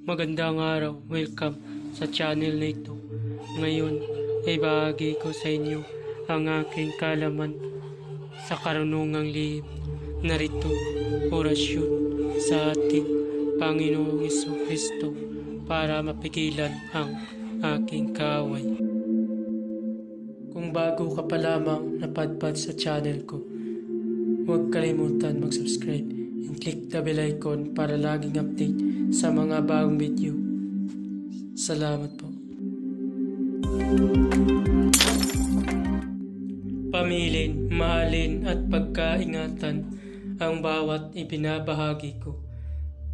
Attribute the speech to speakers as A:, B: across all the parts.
A: Magandang araw, welcome sa channel na ito. Ngayon ay bahagi ko sa inyo ang aking kalaman sa karunungang lihim. Narito, orasyon sa ating Panginoong Jesucristo para mapigilan ang aking kaaway. Kung bago ka pa lamang napadpad sa channel ko, huwag kalimutan mag-subscribe and click the bell icon para laging update sa mga bagong video. Salamat po. Pamilin, mahalin at pagkaingatan ang bawat ibinabahagi ko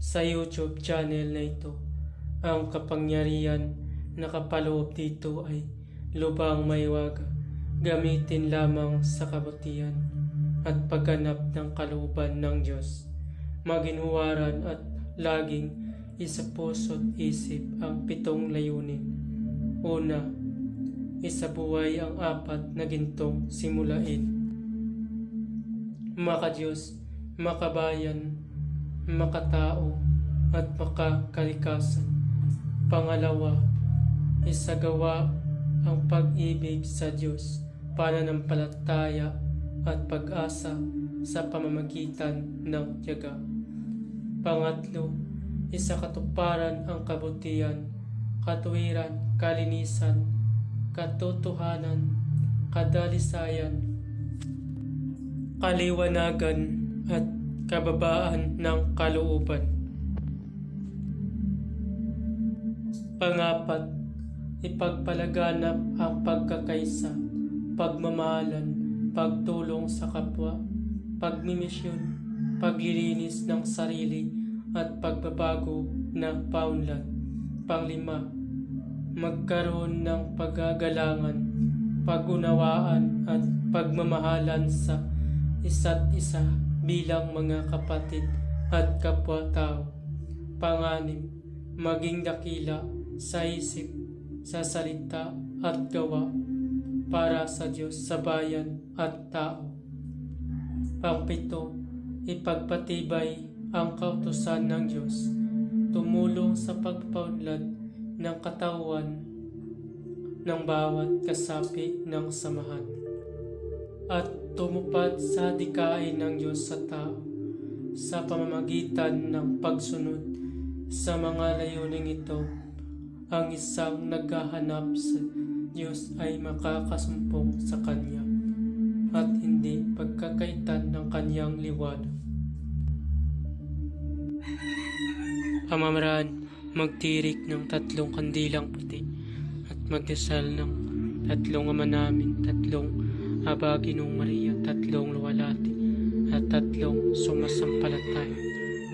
A: sa YouTube channel na ito. Ang kapangyarihan na kapaloob dito ay lubang maiwaga. Gamitin lamang sa kabutihan at pagganap ng kalooban ng Diyos. Maginhuwaran at laging isa puso't isip ang 7 layunin. Una, isabuhay ang 4 na gintong simulain. Maka-Diyos, makabayan, makatao at makakalikasan. Pangalawa, isagawa ang pag-ibig sa Diyos, pananampalataya at pag-asa sa pamamagitan ng tiyaga. Pangatlo, isakatuparan ang kabutihan, katuwiran, kalinisan, katotohanan, kadalisayan, kaliwanagan at kababaan ng kalooban. Pangapat, ipagpalaganap ang pagkakaisa, pagmamahalan, pagtulong sa kapwa, pagmimisyon, paglilinis ng sarili at pagbabago ng paunlad. Panglima, magkaroon ng pagagalangan, pagunawaan at pagmamahalan sa isa't isa bilang mga kapatid at kapwa-tao. Panganim, maging dakila sa isip, sa salita at gawa para sa Diyos, sa bayan at tao. Pangpito, ipagpatibay ang kautusan ng Diyos, tumulong sa pagpaunlad ng katawan ng bawat kasapi ng samahan, at tumupad sa dikain ng Diyos sa tao sa pamamagitan ng pagsunod sa mga layuning ito. Ang isang naghahanap sa Diyos ay makakasumpong sa Kanya at hindi pagkakaitan ng Kanyang liwanag. Pamamaraan, magtirik ng 3 kandilang puti at magdasal ng 3 Ama Namin, 3 Aba Ginoong Maria, 3 luwalhati at 3 sumasampalataya.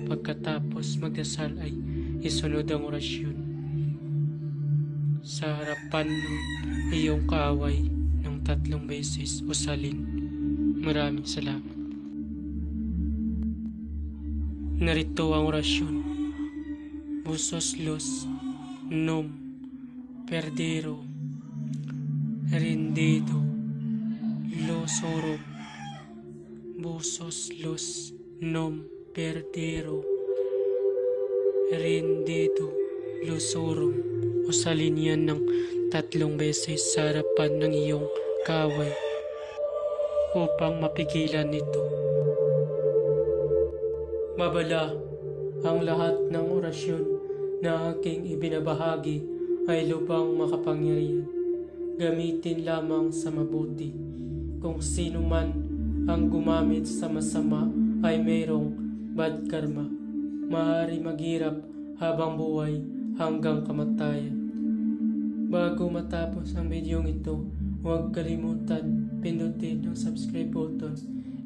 A: Pagkatapos magdasal ay isunod ang orasyon sa harapan ng iyong kaaway ng 3 beses usalin. Maraming salamat. Narito ang orasyon. Busos los nom perdero rendido los oro. Busos los nom perdero rendido los oro. Usalin yan ng 3 beses sa harapan ng iyong kaaway upang mapigilan ito. Babala, ang lahat ng orasyon na aking ibinabahagi ay lubang makapangyarihan. Gamitin lamang sa mabuti. Kung sino man ang gumamit sa masama ay mayroong bad karma. Maaari maghirap habang buhay hanggang kamatayan. Bago matapos ang video ito, huwag kalimutan pindutin ang subscribe button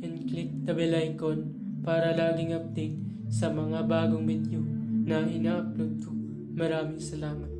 A: and click the bell icon para laging update sa mga bagong video na ina-upload ko. Maraming salamat.